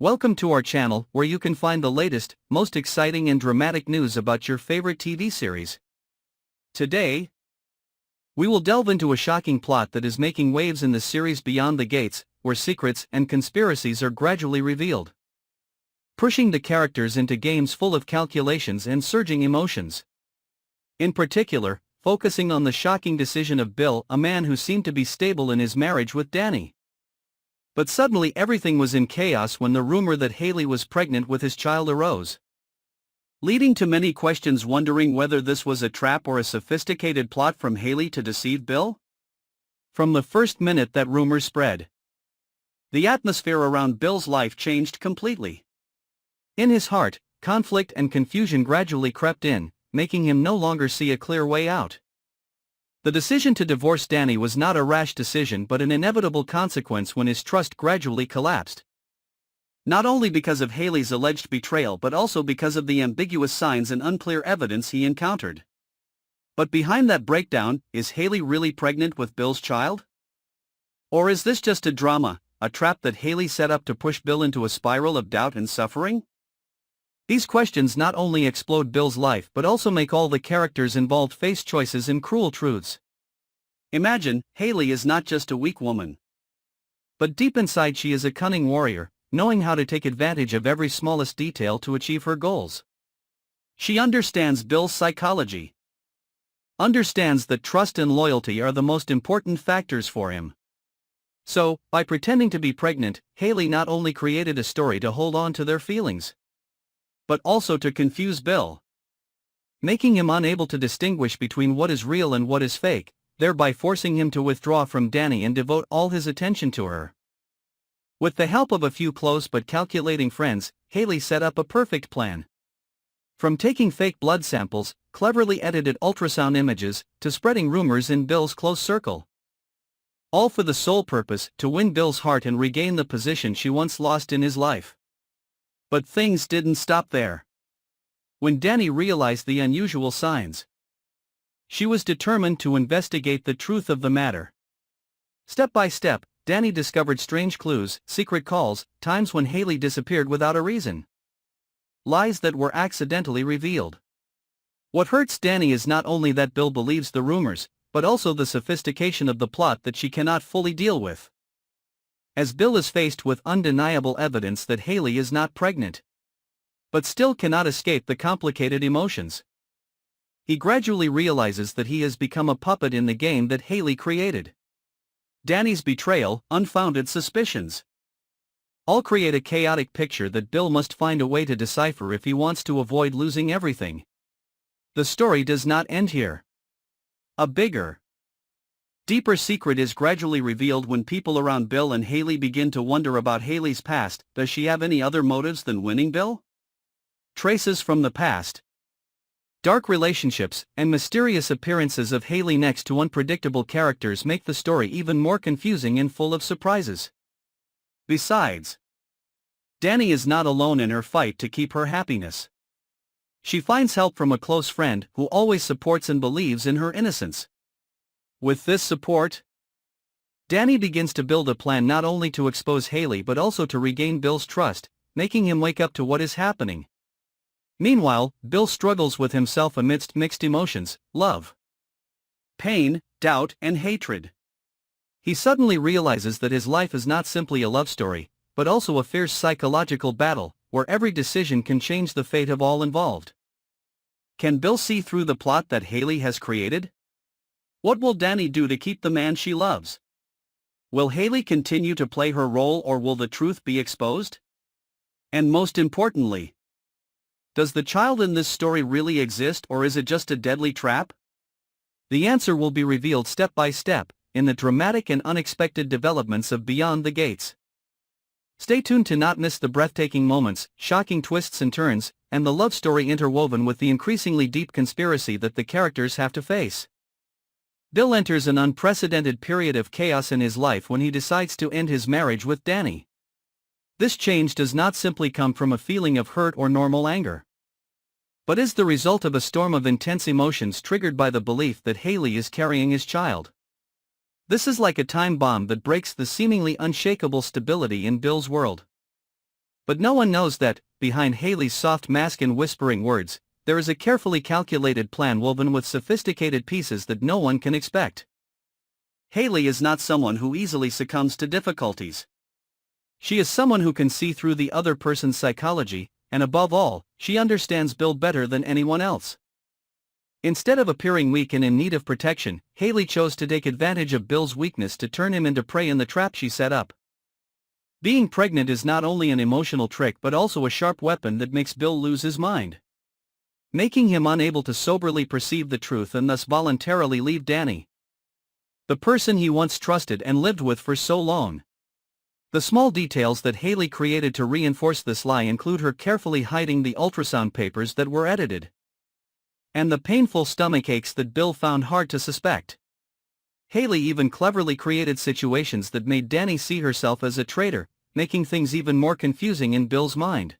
Welcome to our channel where you can find the latest, most exciting and dramatic news about your favorite TV series. Today, we will delve into a shocking plot that is making waves in the series Beyond the Gates, where secrets and conspiracies are gradually revealed, pushing the characters into games full of calculations and surging emotions. In particular, focusing on the shocking decision of Bill, a man who seemed to be stable in his marriage with Dani. But suddenly everything was in chaos when the rumor that Hayley was pregnant with his child arose, leading to many questions wondering whether this was a trap or a sophisticated plot from Hayley to deceive Bill. From the first minute that rumor spread, the atmosphere around Bill's life changed completely. In his heart, conflict and confusion gradually crept in, making him no longer see a clear way out. The decision to divorce Dani was not a rash decision but an inevitable consequence when his trust gradually collapsed. Not only because of Hayley's alleged betrayal but also because of the ambiguous signs and unclear evidence he encountered. But behind that breakdown, is Hayley really pregnant with Bill's child? Or is this just a drama, a trap that Hayley set up to push Bill into a spiral of doubt and suffering? These questions not only explode Bill's life but also make all the characters involved face choices and cruel truths. Imagine, Hayley is not just a weak woman, but deep inside she is a cunning warrior, knowing how to take advantage of every smallest detail to achieve her goals. She understands Bill's psychology, understands that trust and loyalty are the most important factors for him. So, by pretending to be pregnant, Hayley not only created a story to hold on to their feelings, but also to confuse Bill, making him unable to distinguish between what is real and what is fake, thereby forcing him to withdraw from Dani and devote all his attention to her. With the help of a few close but calculating friends, Hayley set up a perfect plan. From taking fake blood samples, cleverly edited ultrasound images, to spreading rumors in Bill's close circle. All for the sole purpose to win Bill's heart and regain the position she once lost in his life. But things didn't stop there. When Dani realized the unusual signs, she was determined to investigate the truth of the matter. Step by step, Dani discovered strange clues, secret calls, times when Hayley disappeared without a reason, lies that were accidentally revealed. What hurts Dani is not only that Bill believes the rumors, but also the sophistication of the plot that she cannot fully deal with. As Bill is faced with undeniable evidence that Hayley is not pregnant, but still cannot escape the complicated emotions, he gradually realizes that he has become a puppet in the game that Hayley created. Dani's betrayal, unfounded suspicions, all create a chaotic picture that Bill must find a way to decipher if he wants to avoid losing everything. The story does not end here. A bigger, deeper secret is gradually revealed when people around Bill and Hayley begin to wonder about Hayley's past. Does she have any other motives than winning Bill? Traces from the past, dark relationships, and mysterious appearances of Hayley next to unpredictable characters make the story even more confusing and full of surprises. Besides, Dani is not alone in her fight to keep her happiness. She finds help from a close friend who always supports and believes in her innocence. With this support, Dani begins to build a plan not only to expose Hayley but also to regain Bill's trust, making him wake up to what is happening. Meanwhile, Bill struggles with himself amidst mixed emotions, love, pain, doubt, and hatred. He suddenly realizes that his life is not simply a love story, but also a fierce psychological battle, where every decision can change the fate of all involved. Can Bill see through the plot that Hayley has created? What will Dani do to keep the man she loves? Will Hayley continue to play her role or will the truth be exposed? And most importantly, does the child in this story really exist or is it just a deadly trap? The answer will be revealed step by step, in the dramatic and unexpected developments of Beyond the Gates. Stay tuned to not miss the breathtaking moments, shocking twists and turns, and the love story interwoven with the increasingly deep conspiracy that the characters have to face. Bill enters an unprecedented period of chaos in his life when he decides to end his marriage with Dani. This change does not simply come from a feeling of hurt or normal anger, but is the result of a storm of intense emotions triggered by the belief that Hayley is carrying his child. This is like a time bomb that breaks the seemingly unshakable stability in Bill's world. But no one knows that, behind Hayley's soft mask and whispering words, there is a carefully calculated plan woven with sophisticated pieces that no one can expect. Hayley is not someone who easily succumbs to difficulties. She is someone who can see through the other person's psychology, and above all, she understands Bill better than anyone else. Instead of appearing weak and in need of protection, Hayley chose to take advantage of Bill's weakness to turn him into prey in the trap she set up. Being pregnant is not only an emotional trick but also a sharp weapon that makes Bill lose his mind, making him unable to soberly perceive the truth and thus voluntarily leave Dani, the person he once trusted and lived with for so long. The small details that Hayley created to reinforce this lie include her carefully hiding the ultrasound papers that were edited, and the painful stomach aches that Bill found hard to suspect. Hayley even cleverly created situations that made Dani see herself as a traitor, making things even more confusing in Bill's mind.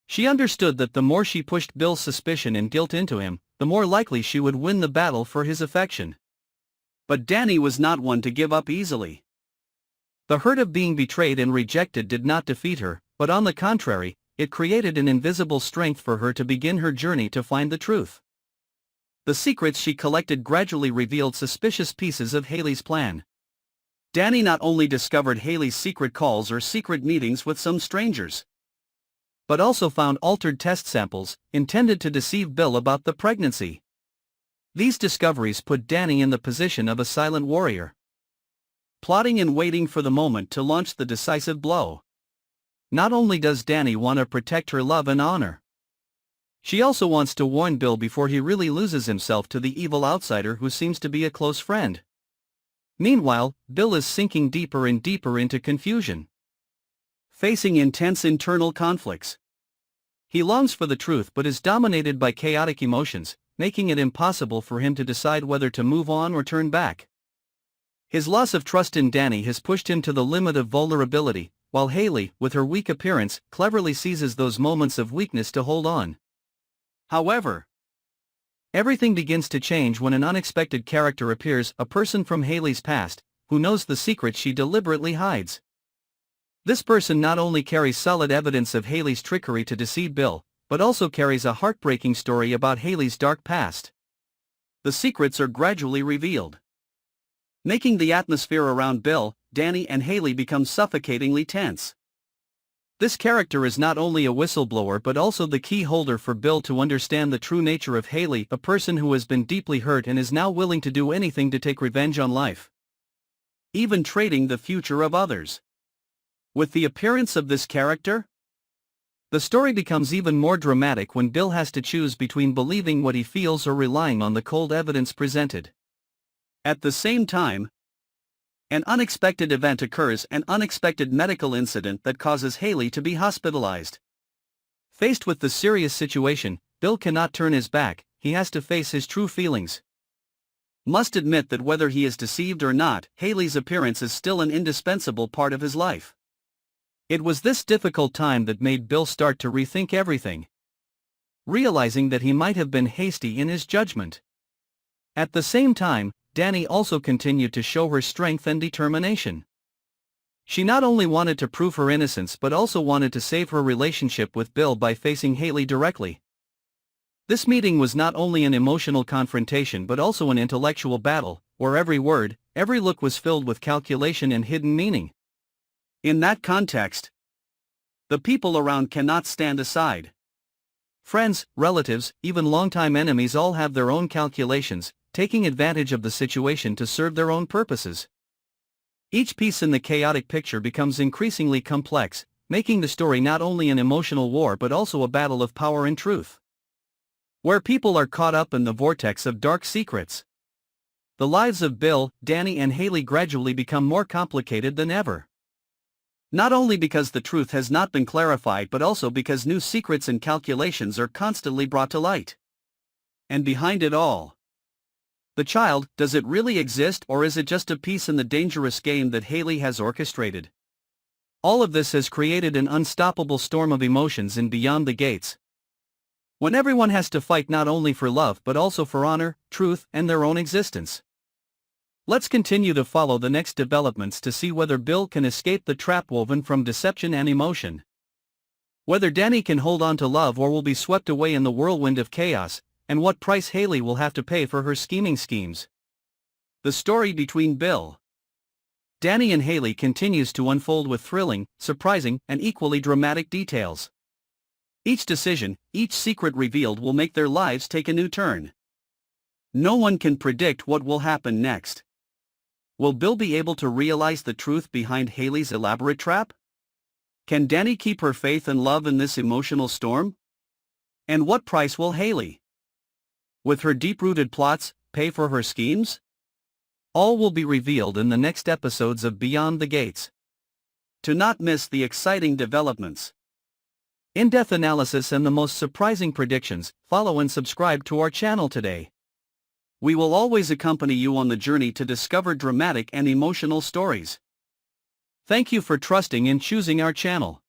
She understood that the more she pushed Bill's suspicion and guilt into him, the more likely she would win the battle for his affection. But Dani was not one to give up easily. The hurt of being betrayed and rejected did not defeat her, but on the contrary, it created an invisible strength for her to begin her journey to find the truth. The secrets she collected gradually revealed suspicious pieces of Hayley's plan. Dani not only discovered Hayley's secret calls or secret meetings with some strangers, but also found altered test samples, intended to deceive Bill about the pregnancy. These discoveries put Dani in the position of a silent warrior, plotting and waiting for the moment to launch the decisive blow. Not only does Dani want to protect her love and honor, she also wants to warn Bill before he really loses himself to the evil outsider who seems to be a close friend. Meanwhile, Bill is sinking deeper and deeper into confusion, facing intense internal conflicts. He longs for the truth but is dominated by chaotic emotions, making it impossible for him to decide whether to move on or turn back. His loss of trust in Dani has pushed him to the limit of vulnerability, while Hayley, with her weak appearance, cleverly seizes those moments of weakness to hold on. However, everything begins to change when an unexpected character appears, a person from Hayley's past, who knows the secret she deliberately hides. This person not only carries solid evidence of Hayley's trickery to deceive Bill, but also carries a heartbreaking story about Hayley's dark past. The secrets are gradually revealed, making the atmosphere around Bill, Dani and Hayley become suffocatingly tense. This character is not only a whistleblower but also the key holder for Bill to understand the true nature of Hayley, a person who has been deeply hurt and is now willing to do anything to take revenge on life, even trading the future of others. With the appearance of this character, the story becomes even more dramatic when Bill has to choose between believing what he feels or relying on the cold evidence presented. At the same time, an unexpected event occurs, an unexpected medical incident that causes Hayley to be hospitalized. Faced with the serious situation, Bill cannot turn his back, he has to face his true feelings. Must admit that whether he is deceived or not, Hayley's appearance is still an indispensable part of his life. It was this difficult time that made Bill start to rethink everything, realizing that he might have been hasty in his judgment. At the same time, Dani also continued to show her strength and determination. She not only wanted to prove her innocence but also wanted to save her relationship with Bill by facing Hayley directly. This meeting was not only an emotional confrontation but also an intellectual battle, where every word, every look was filled with calculation and hidden meaning. In that context, the people around cannot stand aside. Friends, relatives, even longtime enemies all have their own calculations, taking advantage of the situation to serve their own purposes. Each piece in the chaotic picture becomes increasingly complex, making the story not only an emotional war but also a battle of power and truth, where people are caught up in the vortex of dark secrets. The lives of Bill, Dani and Hayley gradually become more complicated than ever. Not only because the truth has not been clarified but also because new secrets and calculations are constantly brought to light. And behind it all, the child, does it really exist or is it just a piece in the dangerous game that Hayley has orchestrated? All of this has created an unstoppable storm of emotions in Beyond the Gates, when everyone has to fight not only for love but also for honor, truth, and their own existence. Let's continue to follow the next developments to see whether Bill can escape the trap woven from deception and emotion. Whether Dani can hold on to love or will be swept away in the whirlwind of chaos, and what price Hayley will have to pay for her scheming schemes. The story between Bill, Dani and Hayley continues to unfold with thrilling, surprising, and equally dramatic details. Each decision, each secret revealed will make their lives take a new turn. No one can predict what will happen next. Will Bill be able to realize the truth behind Hayley's elaborate trap? Can Dani keep her faith and love in this emotional storm? And what price will Hayley, with her deep-rooted plots, pay for her schemes? All will be revealed in the next episodes of Beyond the Gates. To not miss the exciting developments, in-depth analysis and the most surprising predictions, follow and subscribe to our channel today. We will always accompany you on the journey to discover dramatic and emotional stories. Thank you for trusting and choosing our channel.